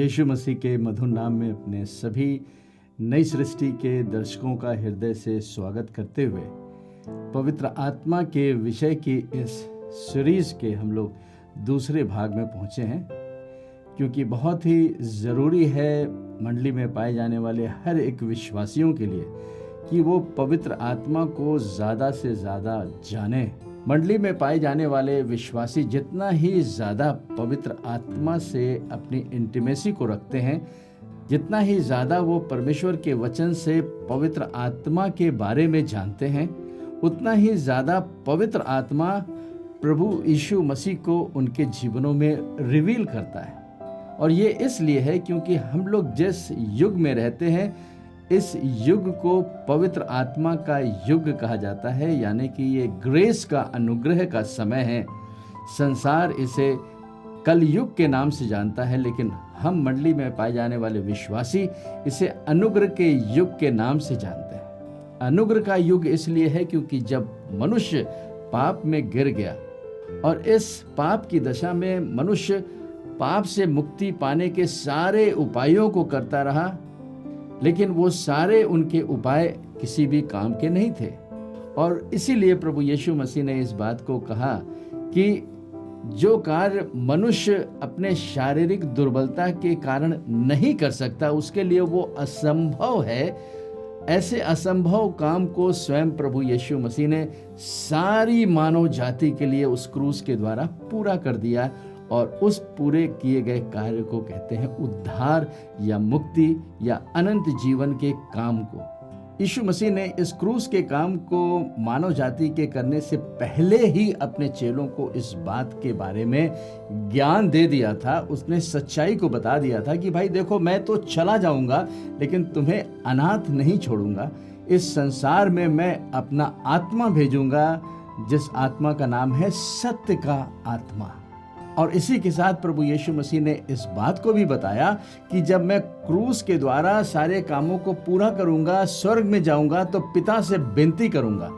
यीशु मसीह के मधुर नाम में अपने सभी नई सृष्टि के दर्शकों का हृदय से स्वागत करते हुए पवित्र आत्मा के विषय की इस सीरीज के हम लोग दूसरे भाग में पहुंचे हैं, क्योंकि बहुत ही ज़रूरी है मंडली में पाए जाने वाले हर एक विश्वासियों के लिए कि वो पवित्र आत्मा को ज़्यादा से ज़्यादा जाने। मंडली में पाए जाने वाले विश्वासी जितना ही ज़्यादा पवित्र आत्मा से अपनी इंटीमेसी को रखते हैं, जितना ही ज़्यादा वो परमेश्वर के वचन से पवित्र आत्मा के बारे में जानते हैं, उतना ही ज़्यादा पवित्र आत्मा प्रभु यीशु मसीह को उनके जीवनों में रिवील करता है। और ये इसलिए है क्योंकि हम लोग जिस युग में रहते हैं, इस युग को पवित्र आत्मा का युग कहा जाता है, यानी कि ये ग्रेस का, अनुग्रह का समय है। संसार इसे कलयुग के नाम से जानता है, लेकिन हम मंडली में पाए जाने वाले विश्वासी इसे अनुग्रह के युग के नाम से जानते हैं। अनुग्रह का युग इसलिए है क्योंकि जब मनुष्य पाप में गिर गया और इस पाप की दशा में मनुष्य पाप से मुक्ति पाने के सारे उपायों को करता रहा, लेकिन वो सारे उनके उपाय किसी भी काम के नहीं थे। और इसीलिए प्रभु यीशु मसीह ने इस बात को कहा कि जो कार्य मनुष्य अपने शारीरिक दुर्बलता के कारण नहीं कर सकता, उसके लिए वो असंभव है। ऐसे असंभव काम को स्वयं प्रभु यीशु मसीह ने सारी मानव जाति के लिए उस क्रूस के द्वारा पूरा कर दिया। और उस पूरे किए गए कार्य को कहते हैं उद्धार या मुक्ति या अनंत जीवन के काम को। यीशु मसीह ने इस क्रूस के काम को मानव जाति के करने से पहले ही अपने चेलों को इस बात के बारे में ज्ञान दे दिया था। उसने सच्चाई को बता दिया था कि भाई देखो, मैं तो चला जाऊंगा लेकिन तुम्हें अनाथ नहीं छोड़ूंगा। इस संसार में मैं अपना आत्मा भेजूंगा, जिस आत्मा का नाम है सत्य का आत्मा। और इसी के साथ प्रभु यीशु मसीह ने इस बात को भी बताया कि जब मैं क्रूस के द्वारा सारे कामों को पूरा करूंगा, स्वर्ग में जाऊंगा तो पिता से विनती करूंगा।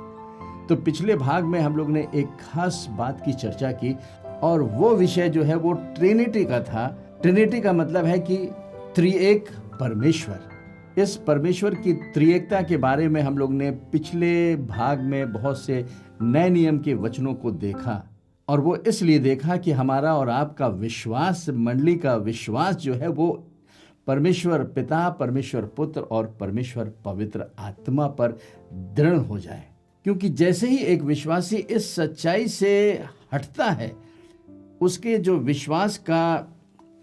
तो पिछले भाग में हम लोग ने एक खास बात की चर्चा की, और वो विषय जो है वो ट्रिनिटी का था। ट्रिनिटी का मतलब है कि त्रिएक परमेश्वर। इस परमेश्वर की त्रिएकता के बारे में हम लोग ने पिछले भाग में बहुत से नए नियम के वचनों को देखा, और वो इसलिए देखा कि हमारा और आपका विश्वास, मंडली का विश्वास जो है वो परमेश्वर पिता, परमेश्वर पुत्र और परमेश्वर पवित्र आत्मा पर दृढ़ हो जाए। क्योंकि जैसे ही एक विश्वासी इस सच्चाई से हटता है, उसके जो विश्वास का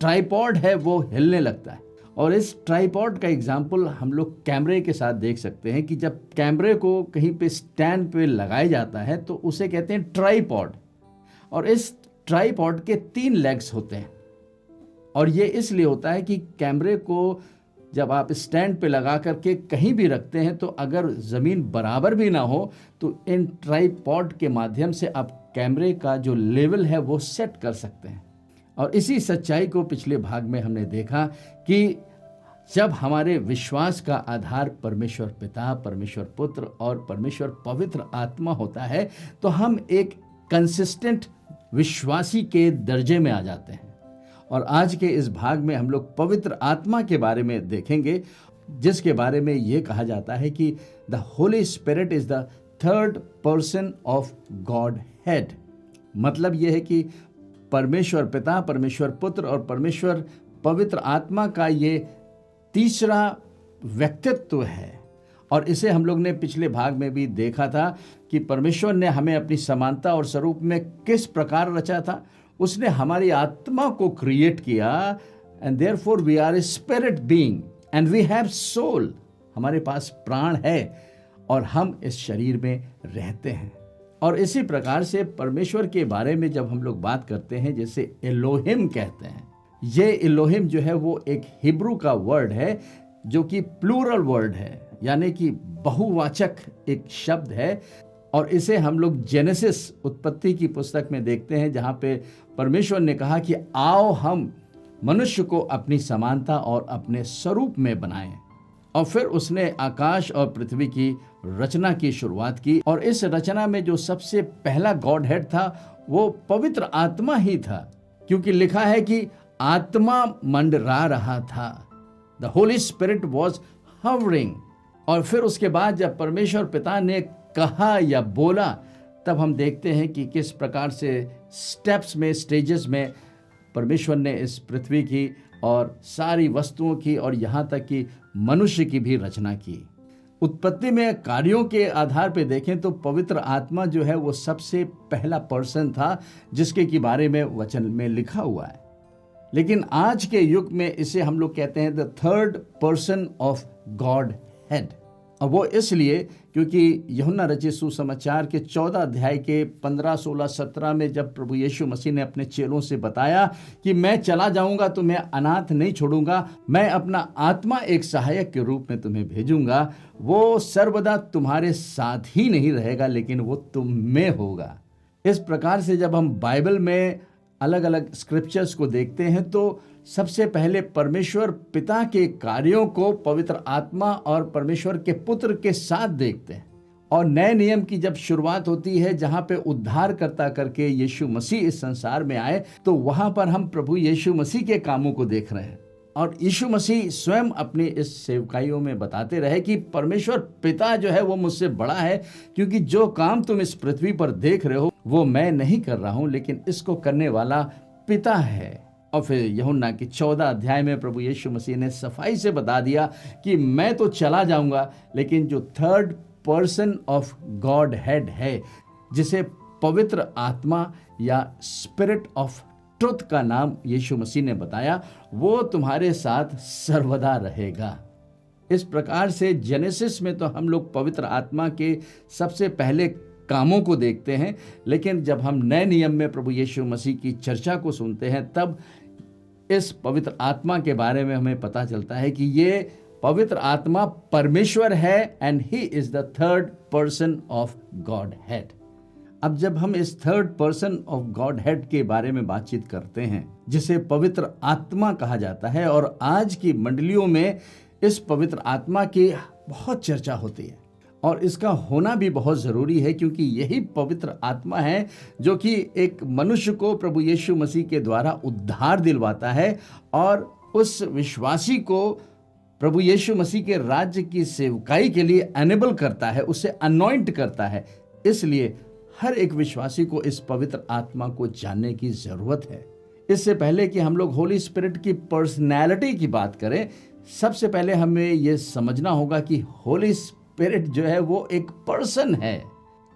ट्राइपॉड है वो हिलने लगता है। और इस ट्राइपॉड का एग्जाम्पल हम लोग कैमरे के साथ देख सकते हैं कि जब कैमरे को कहीं पे स्टैंड पे लगाया जाता है तो उसे कहते हैं ट्राइपॉड। और इस ट्राइपॉड के 3 लेग्स होते हैं, और ये इसलिए होता है कि कैमरे को जब आप स्टैंड पे लगा करके कहीं भी रखते हैं तो अगर ज़मीन बराबर भी ना हो तो इन ट्राइपॉड के माध्यम से आप कैमरे का जो लेवल है वो सेट कर सकते हैं। और इसी सच्चाई को पिछले भाग में हमने देखा कि जब हमारे विश्वास का आधार परमेश्वर पिता, परमेश्वर पुत्र और परमेश्वर पवित्र आत्मा होता है, तो हम एक कंसिस्टेंट विश्वासी के दर्जे में आ जाते हैं। और आज के इस भाग में हम लोग पवित्र आत्मा के बारे में देखेंगे, जिसके बारे में ये कहा जाता है कि the Holi spirit is the third person of God head. मतलब ये है कि परमेश्वर पिता, परमेश्वर पुत्र और परमेश्वर पवित्र आत्मा का ये तीसरा व्यक्तित्व है। और इसे हम लोग ने पिछले भाग में भी देखा था कि परमेश्वर ने हमें अपनी समानता और स्वरूप में किस प्रकार रचा था। उसने हमारी आत्मा को क्रिएट किया, and therefore we are a spirit being and we have soul. हमारे पास प्राण है और हम इस शरीर में रहते हैं। और इसी प्रकार से परमेश्वर के बारे में जब हम लोग बात करते हैं, जैसे एलोहिम कहते हैं, ये एलोहिम जो है वो एक हिब्रू का वर्ड है जो कि प्लूरल वर्ड है, यानी कि बहुवाचक एक शब्द है। और इसे हम लोग जेनेसिस, उत्पत्ति की पुस्तक में देखते हैं, जहाँ पे परमेश्वर ने कहा कि आओ हम मनुष्य को अपनी समानता और अपने स्वरूप में बनाएं। और फिर उसने आकाश और पृथ्वी की रचना की शुरुआत की। और इस रचना में जो सबसे पहला गॉड हेड था वो पवित्र आत्मा ही था, क्योंकि लिखा है कि आत्मा मंडरा रहा था। The Holi spirit was hovering. और फिर उसके बाद जब परमेश्वर पिता ने कहा या बोला, तब हम देखते हैं कि किस प्रकार से स्टेप्स में, स्टेजेस में परमेश्वर ने इस पृथ्वी की और सारी वस्तुओं की और यहाँ तक कि मनुष्य की भी रचना की। उत्पत्ति में कार्यों के आधार पर देखें तो पवित्र आत्मा जो है वो सबसे पहला पर्सन था जिसके के बारे में वचन में लिखा हुआ है। लेकिन आज के युग में इसे हम लोग कहते हैं the third person of God head. और वो इसलिए क्योंकि यूहन्ना रचित सुसमाचार के 14 अध्याय के 15, 16, 17 में जब प्रभु यीशु मसीह ने अपने चेलों से बताया कि मैं चला जाऊंगा तो मैं अनाथ नहीं छोड़ूंगा, मैं अपना आत्मा एक सहायक के रूप में तुम्हें भेजूंगा, वो सर्वदा तुम्हारे साथ ही नहीं रहेगा लेकिन वो तुम में होगा। इस प्रकार से जब हम बाइबल में अलग अलग स्क्रिप्चर्स को देखते हैं तो सबसे पहले परमेश्वर पिता के कार्यों को पवित्र आत्मा और परमेश्वर के पुत्र के साथ देखते हैं। और नए नियम की जब शुरुआत होती है जहां पे उद्धारकर्ता करके यीशु मसीह इस संसार में आए, तो वहां पर हम प्रभु यीशु मसीह के कामों को देख रहे हैं। और यीशु मसीह स्वयं अपनी इस सेवकाइयों में बताते रहे कि परमेश्वर पिता जो है वो मुझसे बड़ा है, क्योंकि जो काम तुम इस पृथ्वी पर देख रहे हो वो मैं नहीं कर रहा हूं, लेकिन इसको करने वाला पिता है। और फिर यूहन्ना के 14 अध्याय में प्रभु यीशु मसीह ने सफाई से बता दिया कि मैं तो चला जाऊंगा, लेकिन जो third person of God head है, जिसे पवित्र आत्मा या स्पिरिट ऑफ ट्रुथ का नाम यीशु मसीह ने बताया, वो तुम्हारे साथ सर्वदा रहेगा। इस प्रकार से जेनेसिस में तो हम लोग पवित्र आत्मा के सबसे पहले कामों को देखते हैं, लेकिन जब हम नए नियम में प्रभु यीशु मसीह की चर्चा को सुनते हैं तब इस पवित्र आत्मा के बारे में हमें पता चलता है कि ये पवित्र आत्मा परमेश्वर है and he is the third person of God head. अब जब हम इस third person of God head के बारे में बातचीत करते हैं जिसे पवित्र आत्मा कहा जाता है, और आज की मंडलियों में इस पवित्र आत्मा की बहुत चर्चा होती है और इसका होना भी बहुत ज़रूरी है, क्योंकि यही पवित्र आत्मा है जो कि एक मनुष्य को प्रभु यीशु मसीह के द्वारा उद्धार दिलवाता है और उस विश्वासी को प्रभु यीशु मसीह के राज्य की सेवकाई के लिए एनेबल करता है, उसे अनॉइंट करता है। इसलिए हर एक विश्वासी को इस पवित्र आत्मा को जानने की ज़रूरत है। इससे पहले कि हम लोग होली स्पिरिट की पर्सनैलिटी की बात करें, सबसे पहले हमें यह समझना होगा कि होली स्पिरिट जो है वो एक पर्सन है,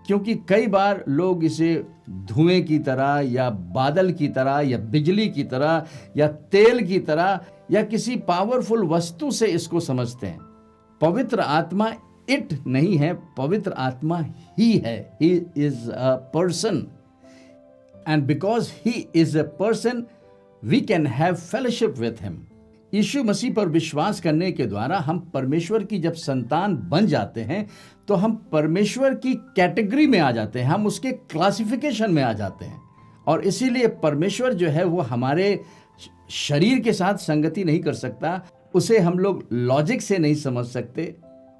क्योंकि कई बार लोग इसे धुएं की तरह या बादल की तरह या बिजली की तरह या तेल की तरह या किसी पावरफुल वस्तु से इसको समझते हैं। पवित्र आत्मा इट नहीं है, पवित्र आत्मा ही है। He is a person and because he is a person we can have fellowship with him. Yeshu Masih पर विश्वास करने के द्वारा हम परमेश्वर की जब संतान बन जाते हैं तो हम परमेश्वर की कैटेगरी में आ जाते हैं, हम उसके क्लासिफिकेशन में आ जाते हैं। और इसीलिए परमेश्वर जो है वो हमारे शरीर के साथ संगति नहीं कर सकता, उसे हम लोग लॉजिक से नहीं समझ सकते,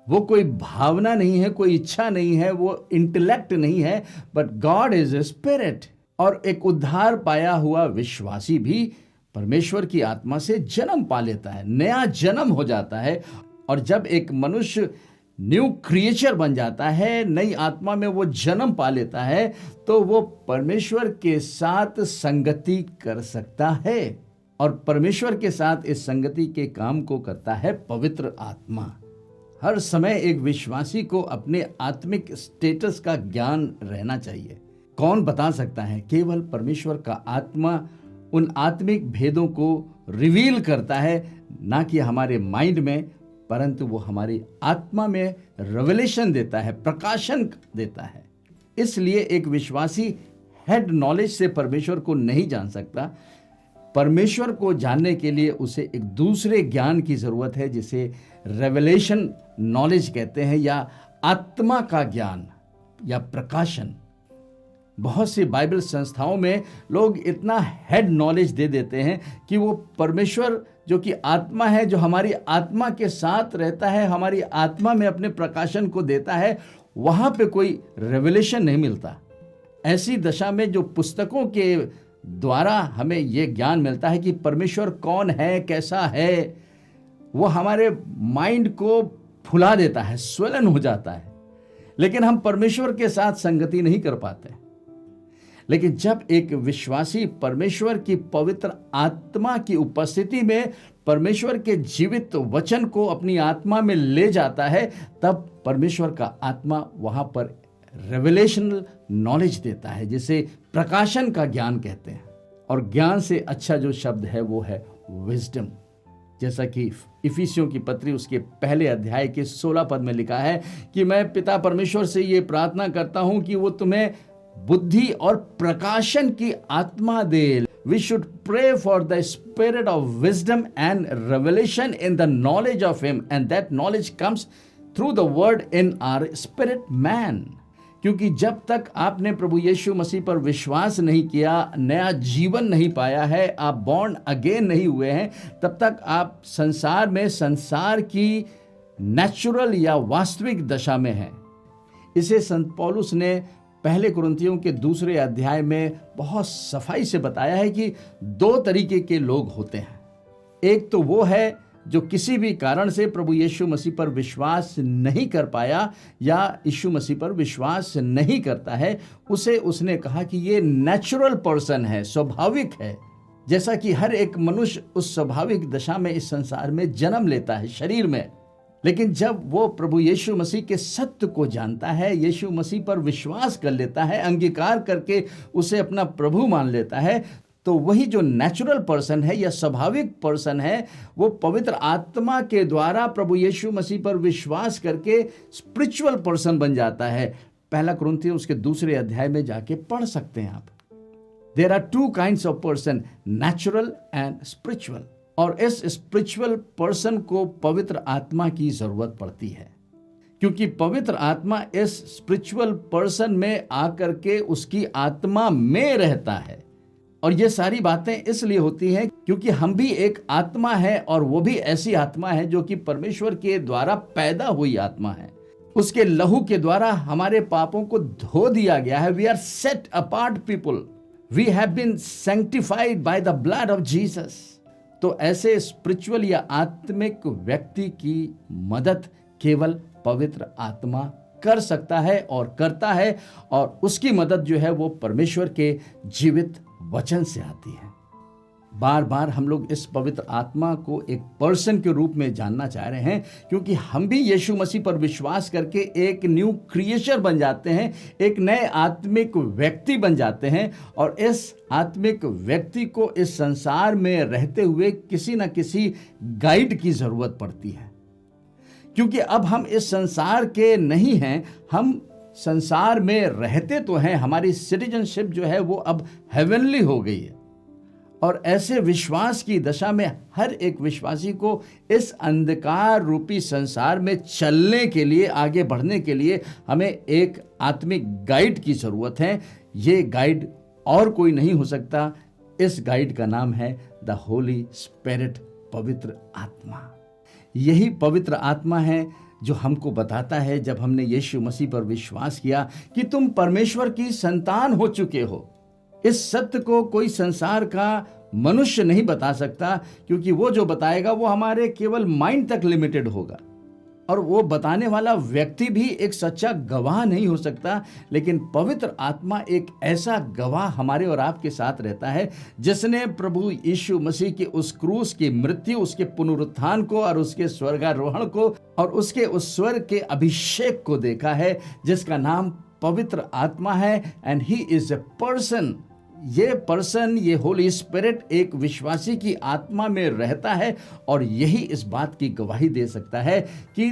वो कोई भावना नहीं है, कोई इच्छा नहीं है, वो इंटेलेक्ट नहीं है, but God is a spirit. और एक उद्धार पाया हुआ विश्वासी भी परमेश्वर की आत्मा से जन्म पा लेता है, नया जन्म हो जाता है। और जब एक मनुष्य न्यू क्रिएचर बन जाता है, नई आत्मा में वो जन्म पा लेता है, तो वो परमेश्वर के साथ संगति कर सकता है। और परमेश्वर के साथ इस संगति के काम को करता है पवित्र आत्मा। हर समय एक विश्वासी को अपने आत्मिक स्टेटस का ज्ञान रहना चाहिए। कौन बता सकता है? केवल परमेश्वर का आत्मा उन आत्मिक भेदों को रिवील करता है, ना कि हमारे माइंड में, परंतु वो हमारी आत्मा में रेवलेशन देता है, प्रकाशन देता है। इसलिए एक विश्वासी हेड नॉलेज से परमेश्वर को नहीं जान सकता। परमेश्वर को जानने के लिए उसे एक दूसरे ज्ञान की जरूरत है, जिसे रेवलेशन नॉलेज कहते हैं, या आत्मा का ज्ञान या प्रकाशन। बहुत सी बाइबल संस्थाओं में लोग इतना हेड नॉलेज दे देते हैं कि वो परमेश्वर जो कि आत्मा है, जो हमारी आत्मा के साथ रहता है, हमारी आत्मा में अपने प्रकाशन को देता है, वहाँ पे कोई रेवलेशन नहीं मिलता। ऐसी दशा में जो पुस्तकों के द्वारा हमें ये ज्ञान मिलता है कि परमेश्वर कौन है, कैसा है, वो हमारे माइंड को फुला देता है, स्वलन हो जाता है। लेकिन हम परमेश्वर के साथ संगति नहीं कर पाते। लेकिन जब एक विश्वासी परमेश्वर की पवित्र आत्मा की उपस्थिति में परमेश्वर के जीवित वचन को अपनी आत्मा में ले जाता है, तब परमेश्वर का आत्मा वहां पर रेवलेशनल नॉलेज देता है, जिसे प्रकाशन का ज्ञान कहते हैं। और ज्ञान से अच्छा जो शब्द है वो है विजडम। जैसा कि इफिसियों की पत्री उसके पहले अध्याय के 16 पद में लिखा है कि मैं पिता परमेश्वर से ये प्रार्थना करता हूं कि वो तुम्हें बुद्धि और प्रकाशन की आत्मा दे। We should pray for the spirit of wisdom and revelation in the knowledge of him, and that knowledge comes through the word in our spirit man. क्योंकि जब तक आपने प्रभु यीशु मसीह पर विश्वास नहीं किया, नया जीवन नहीं पाया है, आप बॉर्न अगेन नहीं हुए हैं, तब तक आप संसार में संसार की नेचुरल या वास्तविक दशा में हैं। इसे संत पौलुस ने पहले कुरिन्थियों के 2 अध्याय में बहुत सफाई से बताया है कि 2 तरीके के लोग होते हैं। एक तो वो है जो किसी भी कारण से प्रभु यीशु मसीह पर विश्वास नहीं कर पाया या यीशु मसीह पर विश्वास नहीं करता है, उसे उसने कहा कि ये नेचुरल पर्सन है, स्वाभाविक है। जैसा कि हर एक मनुष्य उस स्वाभाविक दशा में इस संसार में जन्म लेता है शरीर में। लेकिन जब वो प्रभु यीशु मसीह के सत्य को जानता है, यीशु मसीह पर विश्वास कर लेता है, अंगीकार करके उसे अपना प्रभु मान लेता है, तो वही जो नेचुरल पर्सन है या स्वाभाविक पर्सन है, वो पवित्र आत्मा के द्वारा प्रभु यीशु मसीह पर विश्वास करके स्पिरिचुअल पर्सन बन जाता है। पहला कुरिन्थियों उसके 2 अध्याय में जाके पढ़ सकते हैं आप। There are 2 kinds of person, natural and spiritual. और इस स्पिरिचुअल पर्सन को पवित्र आत्मा की जरूरत पड़ती है, क्योंकि पवित्र आत्मा इस स्पिरिचुअल पर्सन में आकर के उसकी आत्मा में रहता है। और ये सारी बातें इसलिए होती हैं क्योंकि हम भी एक आत्मा है, और वो भी ऐसी आत्मा है जो कि परमेश्वर के द्वारा पैदा हुई आत्मा है। उसके लहू के द्वारा हमारे पापों को धो दिया गया है। We are set apart people, we have been sanctified by the blood of Jesus. तो ऐसे स्पिरिचुअल या आत्मिक व्यक्ति की मदद केवल पवित्र आत्मा कर सकता है और करता है, और उसकी मदद जो है वो परमेश्वर के जीवित वचन से आती है। बार बार हम लोग इस पवित्र आत्मा को एक पर्सन के रूप में जानना चाह रहे हैं, क्योंकि हम भी यीशु मसीह पर विश्वास करके एक न्यू क्रिएचर बन जाते हैं, एक नए आत्मिक व्यक्ति बन जाते हैं। और इस आत्मिक व्यक्ति को इस संसार में रहते हुए किसी न किसी गाइड की जरूरत पड़ती है, क्योंकि अब हम इस संसार के नहीं हैं, हम संसार में रहते तो हैं, हमारी सिटीजनशिप जो है वो अब हेवनली हो गई है। और ऐसे विश्वास की दशा में हर एक विश्वासी को इस अंधकार रूपी संसार में चलने के लिए, आगे बढ़ने के लिए हमें एक आत्मिक गाइड की जरूरत है। ये गाइड और कोई नहीं हो सकता। इस गाइड का नाम है द होली स्पिरिट, पवित्र आत्मा। यही पवित्र आत्मा है जो हमको बताता है, जब हमने यीशु मसीह पर विश्वास किया, कि तुम परमेश्वर की संतान हो चुके हो। इस सत्य को कोई संसार का मनुष्य नहीं बता सकता, क्योंकि वो जो बताएगा वो हमारे केवल माइंड तक लिमिटेड होगा, और वो बताने वाला व्यक्ति भी एक सच्चा गवाह नहीं हो सकता। लेकिन पवित्र आत्मा एक ऐसा गवाह हमारे और आपके साथ रहता है, जिसने प्रभु यीशु मसीह की उस क्रूस की मृत्यु, उसके पुनरुत्थान को और उसके स्वर्गारोहण को और उसके उस स्वर्ग के अभिषेक को देखा है, जिसका नाम पवित्र आत्मा है। And he is a person. ये पर्सन, ये होली स्पिरिट एक विश्वासी की आत्मा में रहता है, और यही इस बात की गवाही दे सकता है कि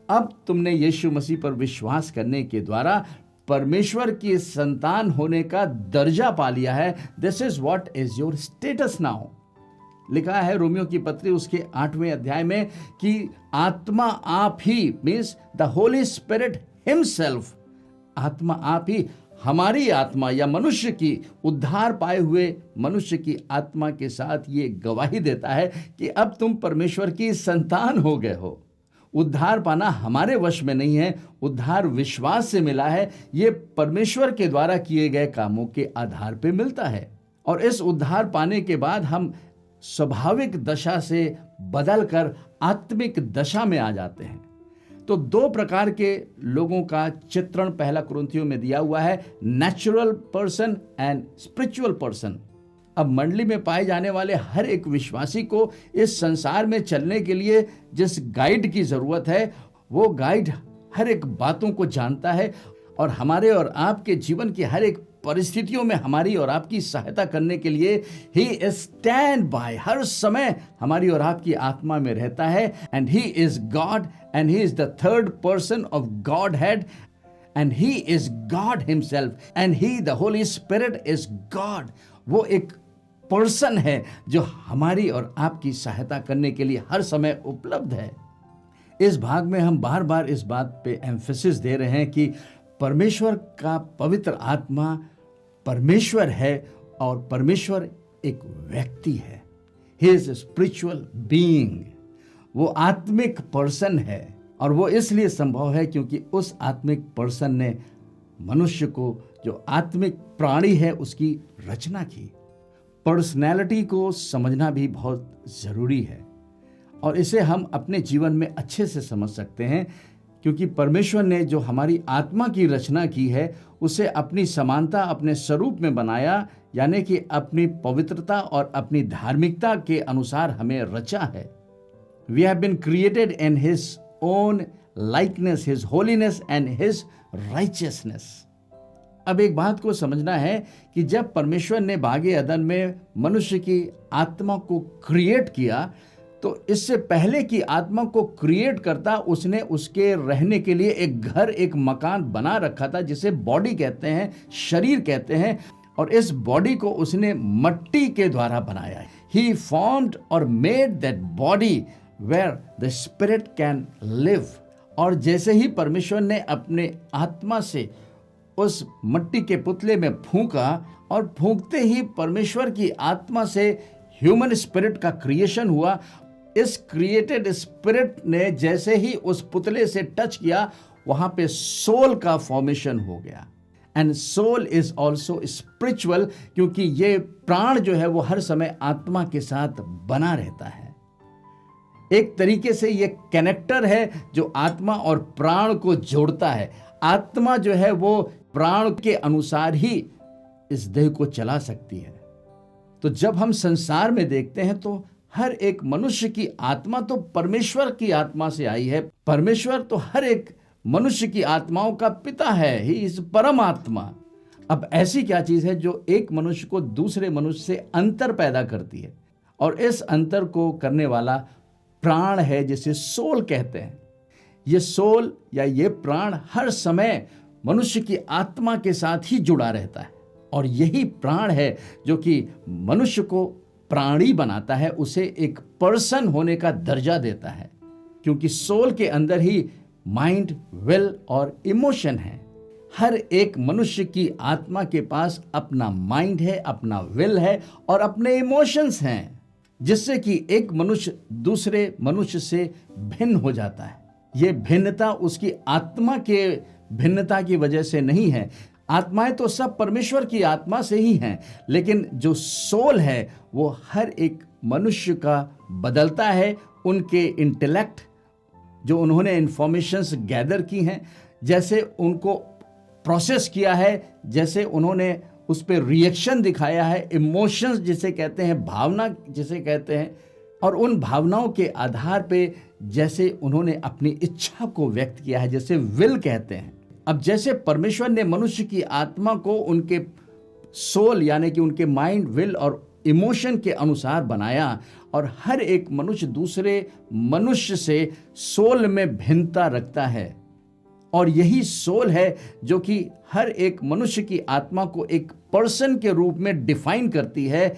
अब तुमने यीशु मसीह पर विश्वास करने के द्वारा परमेश्वर की संतान होने का दर्जा पा लिया है। This is what is your status now. लिखा है रोमियो की पत्री उसके 8वें अध्याय में कि आत्मा आप ही, means the Holi Spirit himself, आत्मा आप ही हमारी आत्मा या मनुष्य की, उद्धार पाए हुए मनुष्य की आत्मा के साथ ये गवाही देता है कि अब तुम परमेश्वर की संतान हो गए हो। उद्धार पाना हमारे वश में नहीं है, उद्धार विश्वास से मिला है। ये परमेश्वर के द्वारा किए गए कामों के आधार पे मिलता है। और इस उद्धार पाने के बाद हम स्वाभाविक दशा से बदलकर आत्मिक दशा में आ जाते हैं। तो दो प्रकार के लोगों का चित्रण पहला कुरिन्थियों में दिया हुआ है, natural person and spiritual person. अब मंडली में पाए जाने वाले हर एक विश्वासी को इस संसार में चलने के लिए जिस गाइड की जरूरत है, वो गाइड हर एक बातों को जानता है और हमारे और आपके जीवन की हर एक परिस्थितियों में हमारी और आपकी सहायता करने के लिए ही इज स्टैंड बाय, हर समय हमारी और आपकी आत्मा में रहता है। And he is God and he is the third person of God head and he is God himself and he the Holi spirit is God. वो एक पर्सन है जो हमारी और आपकी सहायता करने के लिए हर समय उपलब्ध है। इस भाग में हम बार बार इस बात पे एम्फेसिस दे रहे हैं कि परमेश्वर का पवित्र आत्मा परमेश्वर है और परमेश्वर एक व्यक्ति है। He is a spiritual being, वो आत्मिक पर्सन है और वो इसलिए संभव है क्योंकि उस आत्मिक पर्सन ने मनुष्य को, जो आत्मिक प्राणी है, उसकी रचना की। पर्सनैलिटी को समझना भी बहुत जरूरी है और इसे हम अपने जीवन में अच्छे से समझ सकते हैं क्योंकि परमेश्वर ने जो हमारी आत्मा की रचना की है उसे अपनी समानता, अपने स्वरूप में बनाया, यानी कि अपनी पवित्रता और अपनी धार्मिकता के अनुसार हमें रचा है। We have been created in his own likeness, his holiness and his righteousness. अब एक बात को समझना है कि जब परमेश्वर ने बागे अदन में मनुष्य की आत्मा को क्रिएट किया तो इससे पहले की आत्मा को क्रिएट करता उसने उसके रहने के लिए एक घर, एक मकान बना रखा था जिसे बॉडी कहते हैं, शरीर कहते हैं, और इस बॉडी को उसने मट्टी के द्वारा बनाया है। ही फॉर्म्ड और made that body where the spirit can live. और जैसे ही परमेश्वर ने अपने आत्मा से उस मट्टी के पुतले में फूंका और फूंकते ही परमेश्वर की आत्मा से ह्यूमन स्पिरिट का क्रिएशन हुआ। इस क्रिएटेड स्पिरिट ने जैसे ही उस पुतले से टच किया वहां पे सोल का फॉर्मेशन हो गया। And soul is also spiritual क्योंकि ये प्राण जो है वो हर समय आत्मा के साथ बना रहता है। एक तरीके से ये कनेक्टर है जो आत्मा और प्राण को जोड़ता है। आत्मा जो है वो प्राण के अनुसार ही इस देह को चला सकती है। तो जब हम संसार में देखते हैं तो हर एक मनुष्य की आत्मा तो परमेश्वर की आत्मा से आई है। परमेश्वर तो हर एक मनुष्य की आत्माओं का पिता है, ही इज परम आत्मा। अब ऐसी क्या चीज है जो एक मनुष्य को दूसरे मनुष्य से अंतर पैदा करती है, और इस अंतर को करने वाला प्राण है जिसे सोल कहते हैं। ये सोल या ये प्राण हर समय मनुष्य की आत्मा के साथ ही जुड़ा रहता है, और यही प्राण है जो कि मनुष्य को प्राणी बनाता है, उसे एक पर्सन होने का दर्जा देता है, क्योंकि सोल के अंदर ही माइंड, विल और इमोशन है। हर एक मनुष्य की आत्मा के पास अपना माइंड है, अपना विल है और अपने इमोशंस हैं, जिससे कि एक मनुष्य दूसरे मनुष्य से भिन्न हो जाता है। ये भिन्नता उसकी आत्मा के भिन्नता की वजह से नहीं है। आत्माएं तो सब परमेश्वर की आत्मा से ही हैं, लेकिन जो सोल है वो हर एक मनुष्य का बदलता है। उनके इंटेलेक्ट, जो उन्होंने इंफॉर्मेशंस गैदर की हैं, जैसे उनको प्रोसेस किया है, जैसे उन्होंने उस पर रिएक्शन दिखाया है, इमोशंस जिसे कहते हैं, भावना जिसे कहते हैं, और उन भावनाओं के आधार पे जैसे उन्होंने अपनी इच्छा को व्यक्त किया है, जैसे विल कहते हैं। अब जैसे परमेश्वर ने मनुष्य की आत्मा को उनके सोल यानी कि उनके माइंड, विल और इमोशन के अनुसार बनाया, और हर एक मनुष्य दूसरे मनुष्य से सोल में भिन्नता रखता है, और यही सोल है जो कि हर एक मनुष्य की आत्मा को एक पर्सन के रूप में डिफाइन करती है,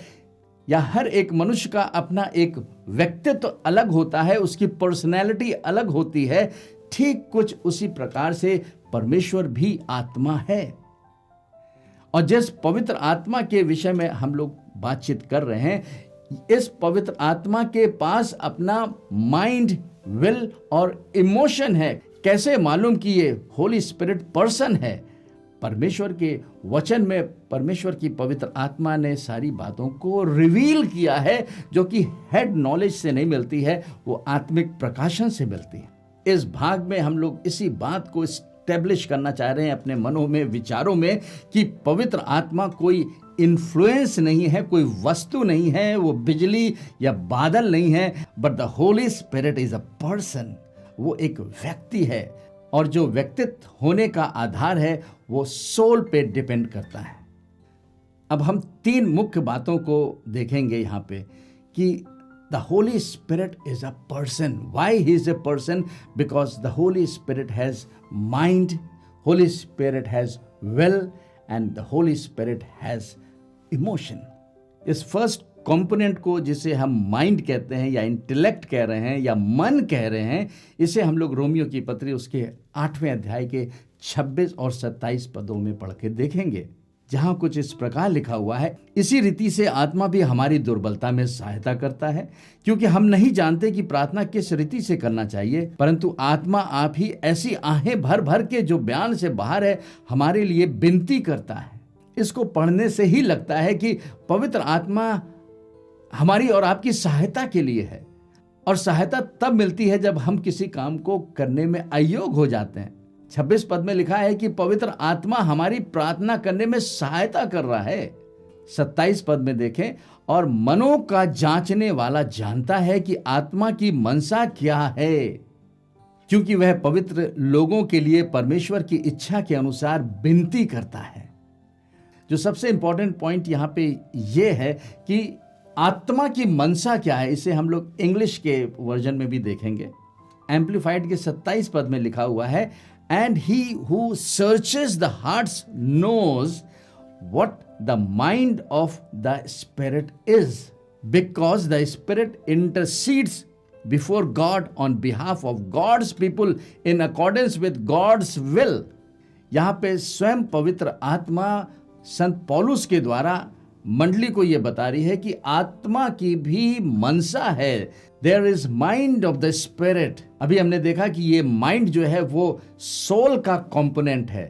या हर एक मनुष्य का अपना एक व्यक्तित्व अलग होता है, उसकी पर्सनैलिटी अलग होती है। ठीक कुछ उसी प्रकार से परमेश्वर भी आत्मा है। और जिस पवित्र आत्मा के विषय में हम लोग बातचीत कर रहे हैं, इस पवित्र आत्मा के पास अपना माइंड, विल और इमोशन है। कैसे मालूम कि ये होली स्पिरिट पर्सन है? परमेश्वर के वचन में परमेश्वर की पवित्र आत्मा ने सारी बातों को रिवील किया है, जो कि हेड नॉलेज से नहीं मिलती है, वो आत्मिक प्रकाशन से मिलती है। इस भाग में हम लोग इसी बात को एस्टेब्लिश करना चाह रहे हैं अपने मनों में, विचारों में, कि पवित्र आत्मा कोई इन्फ्लुएंस नहीं है, कोई वस्तु नहीं है, वो बिजली या बादल नहीं है, but the Holi spirit is a person. वो एक व्यक्ति है, और जो व्यक्तित्व होने का आधार है वो सोल पे डिपेंड करता है। अब हम 3 मुख्य बातों को देखेंगे यहाँ पे कि the Holi spirit is a person. Why he is a person? Because the Holi spirit has mind, Holi spirit has will, and the Holi spirit has emotion. इस फर्स्ट कंपोनेंट को, जिसे हम माइंड कहते हैं या इंटेलेक्ट कह रहे हैं या मन कह रहे हैं, इसे हम लोग रोमियो की पत्री उसके 8वें अध्याय के 26 और 27 पदों में पढ़ के देखेंगे, जहां कुछ इस प्रकार लिखा हुआ है, इसी रीति से आत्मा भी हमारी दुर्बलता में सहायता करता है, क्योंकि हम नहीं जानते कि प्रार्थना किस रीति से करना चाहिए, परंतु आत्मा आप ही ऐसी आहें भर भर के, जो बयान से बाहर है, हमारे लिए विनती करता है। इसको पढ़ने से ही लगता है कि पवित्र आत्मा हमारी और आपकी सहायता के लिए है, और सहायता तब मिलती है जब हम किसी काम को करने में अयोग्य हो जाते हैं। 26 पद में लिखा है कि पवित्र आत्मा हमारी प्रार्थना करने में सहायता कर रहा है। 27 पद में देखें, और मनों का जांचने वाला जानता है कि आत्मा की मनसा क्या है, क्योंकि वह पवित्र लोगों के लिए परमेश्वर की इच्छा के अनुसार विनती करता है। जो सबसे इंपॉर्टेंट पॉइंट यहाँ पे ये है कि आत्मा की मनसा क्या है, इसे हम लोग इंग्लिश के वर्जन में भी देखेंगे। एम्पलीफाइड के 27 पद में लिखा हुआ है, and he who searches the hearts knows what the mind of the spirit is, because the spirit intercedes before God on behalf of God's people in accordance with God's will. यहाँ पे स्वयं पवित्र आत्मा संत पौलुस के द्वारा मंडली को यह बता रही है कि आत्मा की भी मनसा है। There is mind of the spirit. अभी हमने देखा कि ये माइंड जो है वो सोल का कंपोनेंट है।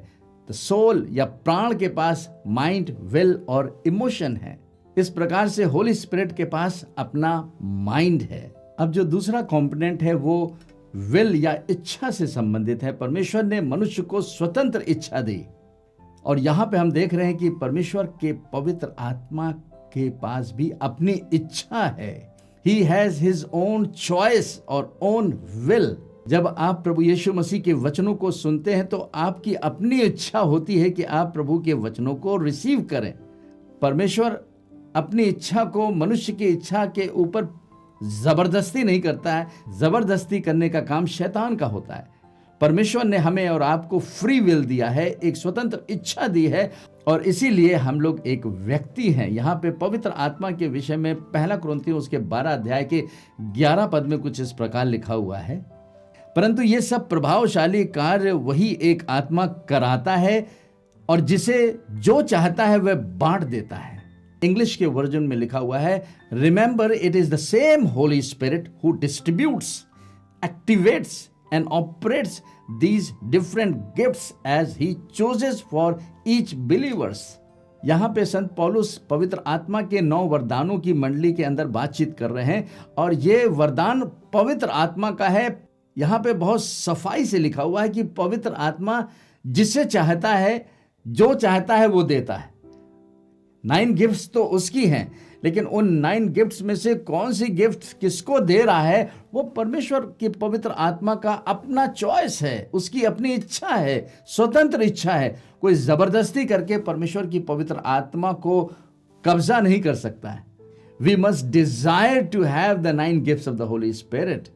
तो सोल या प्राण के पास माइंड, विल और इमोशन है। इस प्रकार से होली स्पिरिट के पास अपना माइंड है। अब जो दूसरा कंपोनेंट है वो विल या इच्छा से संबंधित है। परमेश्वर ने मनुष्य को स्वतंत्र इच्छा दी, और यहां पे हम देख रहे हैं कि परमेश्वर के पवित्र आत्मा के पास भी अपनी इच्छा है। He has his own choice और own will। जब आप प्रभु यीशु मसीह के वचनों को सुनते हैं तो आपकी अपनी इच्छा होती है कि आप प्रभु के वचनों को रिसीव करें। परमेश्वर अपनी इच्छा को मनुष्य की इच्छा के ऊपर जबरदस्ती नहीं करता है। जबरदस्ती करने का काम शैतान का होता है। परमेश्वर ने हमें और आपको फ्री विल दिया है, एक स्वतंत्र इच्छा दी है, और इसीलिए हम लोग एक व्यक्ति हैं। यहाँ पे पवित्र आत्मा के विषय में 1 कुरिन्थियों उसके 12 अध्याय के 11 पद में कुछ इस प्रकार लिखा हुआ है, परंतु ये सब प्रभावशाली कार्य वही एक आत्मा कराता है, और जिसे जो चाहता है वह बांट देता है। इंग्लिश के वर्जन में लिखा हुआ है, remember it is the same Holi spirit who distributes, activates and operates these different gifts as he chooses for each believers। यहाँ पे संत पौलुस पवित्र आत्मा के 9 वरदानों की मंडली के अंदर बातचीत कर रहे हैं, और ये वरदान पवित्र आत्मा का है। यहाँ पे बहुत सफाई से लिखा हुआ है कि पवित्र आत्मा जिसे चाहता है, जो चाहता है वो देता है। 9 गिफ्ट्स तो उसकी हैं, लेकिन उन 9 गिफ्ट्स में से कौन सी गिफ्ट किसको दे रहा है वो परमेश्वर की पवित्र आत्मा का अपना चॉइस है, उसकी अपनी इच्छा है, स्वतंत्र इच्छा है। कोई जबरदस्ती करके परमेश्वर की पवित्र आत्मा को कब्जा नहीं कर सकता है। We must desire to have the 9 gifts of the Holi spirit.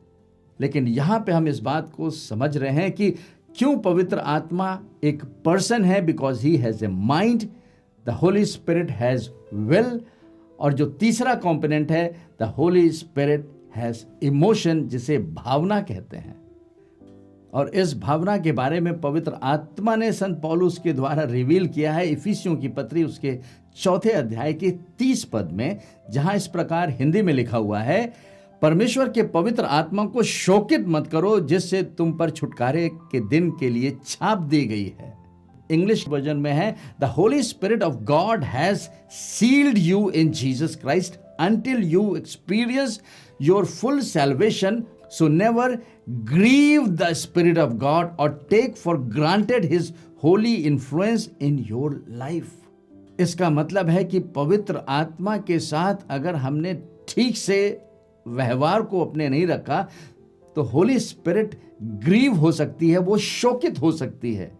लेकिन यहां पे हम इस बात को समझ रहे हैं कि क्यों पवित्र आत्मा एक पर्सन है, because he has a mind, the Holi spirit has will, और जो तीसरा कंपोनेंट है the Holi spirit has emotion, जिसे भावना कहते हैं। और इस भावना के बारे में पवित्र आत्मा ने संत पौलुस के द्वारा रिवील किया है इफिसियों की पत्री उसके 4 अध्याय के 30 पद में, जहां इस प्रकार हिंदी में लिखा हुआ है, परमेश्वर के पवित्र आत्मा को शोकित मत करो, जिससे तुम पर छुटकारे के दिन के लिए छाप दी गई है। इंग्लिश वर्जन में है, the Holi spirit of God has sealed you in Jesus Christ until you experience your full salvation. So never grieve the Spirit of God or take for granted His holy influence in your life. इसका मतलब है कि पवित्र आत्मा के साथ अगर हमने ठीक से व्यवहार को अपने नहीं रखा तो होली स्पिरिट ग्रीव हो सकती है, वो शोकित हो सकती है,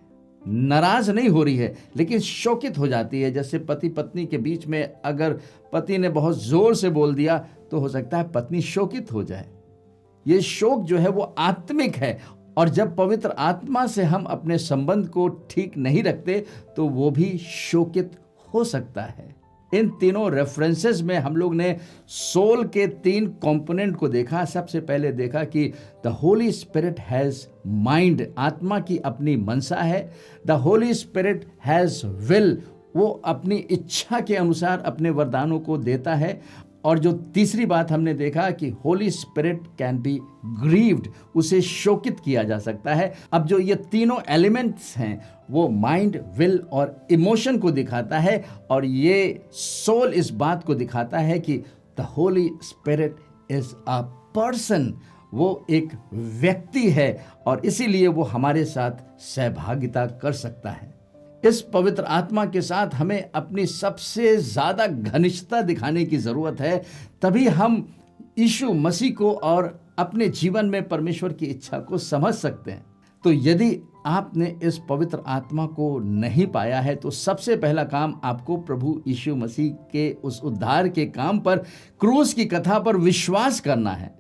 नाराज नहीं हो रही है लेकिन शोकित हो जाती है। जैसे पति पत्नी के बीच में अगर पति ने बहुत जोर से बोल दिया तो हो सकता है पत्नी शोकित हो जाए। ये शोक जो है वो आत्मिक है, और जब पवित्र आत्मा से हम अपने संबंध को ठीक नहीं रखते तो वो भी शोकित हो सकता है। इन तीनों रेफरेंसेस में हम लोग ने सोल के 3 कंपोनेंट को देखा। सबसे पहले देखा कि the Holi spirit has mind, आत्मा की अपनी मनसा है। The Holi spirit has will, वो अपनी इच्छा के अनुसार अपने वरदानों को देता है। और जो तीसरी बात हमने देखा कि Holi spirit can be grieved, उसे शोकित किया जा सकता है। अब जो ये तीनों एलिमेंट्स हैं वो माइंड, विल और इमोशन को दिखाता है, और ये सोल इस बात को दिखाता है कि the Holi spirit is a person, वो एक व्यक्ति है और इसीलिए वो हमारे साथ सहभागिता कर सकता है। इस पवित्र आत्मा के साथ हमें अपनी सबसे ज्यादा घनिष्ठता दिखाने की जरूरत है, तभी हम यीशु मसीह को और अपने जीवन में परमेश्वर की इच्छा को समझ सकते हैं। तो यदि आपने इस पवित्र आत्मा को नहीं पाया है तो सबसे पहला काम आपको प्रभु यीशु मसीह के उस उद्धार के काम पर, क्रूस की कथा पर विश्वास करना है।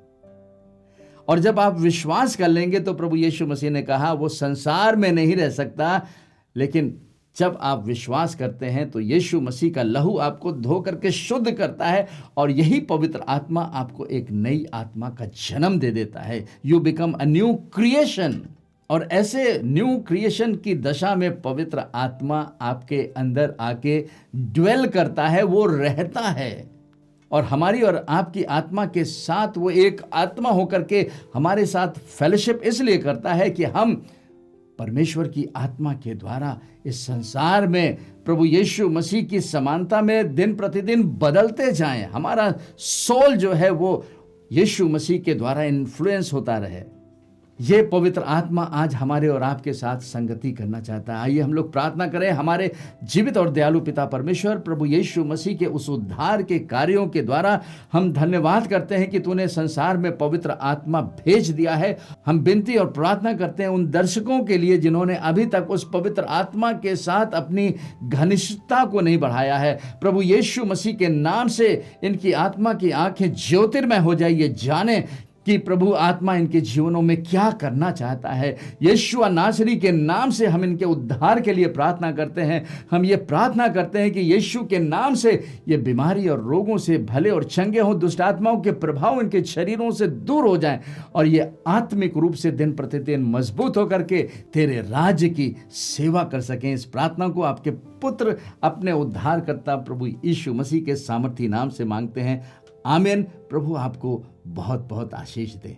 और जब आप विश्वास कर लेंगे तो प्रभु यीशु मसीह ने कहा वो संसार में नहीं रह सकता, लेकिन जब आप विश्वास करते हैं तो यीशु मसीह का लहू आपको धो करके शुद्ध करता है, और यही पवित्र आत्मा आपको एक नई आत्मा का जन्म दे देता है। You become a new creation. और ऐसे न्यू क्रिएशन की दशा में पवित्र आत्मा आपके अंदर आके ड्वेल करता है, वो रहता है, और हमारी और आपकी आत्मा के साथ वो एक आत्मा होकर के हमारे साथ फेलोशिप इसलिए करता है कि हम परमेश्वर की आत्मा के द्वारा इस संसार में प्रभु यीशु मसीह की समानता में दिन प्रतिदिन बदलते जाएं। हमारा सोल जो है वो यीशु मसीह के द्वारा इन्फ्लुएंस होता रहे। ये पवित्र आत्मा आज हमारे और आपके साथ संगति करना चाहता है। आइए हम लोग प्रार्थना करें। हमारे जीवित और दयालु पिता परमेश्वर, प्रभु यीशु मसीह के उस उद्धार के कार्यों के द्वारा हम धन्यवाद करते हैं कि तूने संसार में पवित्र आत्मा भेज दिया है। हम विनती और प्रार्थना करते हैं उन दर्शकों के लिए जिन्होंने अभी तक उस पवित्र आत्मा के साथ अपनी घनिष्ठता को नहीं बढ़ाया है। प्रभु यीशु मसीह के नाम से इनकी आत्मा की आंखें ज्योतिर्मय हो जाए, ये जाने कि प्रभु आत्मा इनके जीवनों में क्या करना चाहता है। यीशु नासरी के नाम से हम इनके उद्धार के लिए प्रार्थना करते हैं। हम ये प्रार्थना करते हैं कि यीशु के नाम से ये बीमारी और रोगों से भले और चंगे हों, दुष्ट आत्माओं के प्रभाव इनके शरीरों से दूर हो जाएं, और ये आत्मिक रूप से दिन प्रतिदिन मजबूत होकर के तेरे राज्य की सेवा कर सकें। इस प्रार्थना को आपके पुत्र अपने उद्धारकर्ता प्रभु यीशु मसीह के सामर्थी नाम से मांगते हैं, आमीन। प्रभु आपको बहुत बहुत आशीष दे।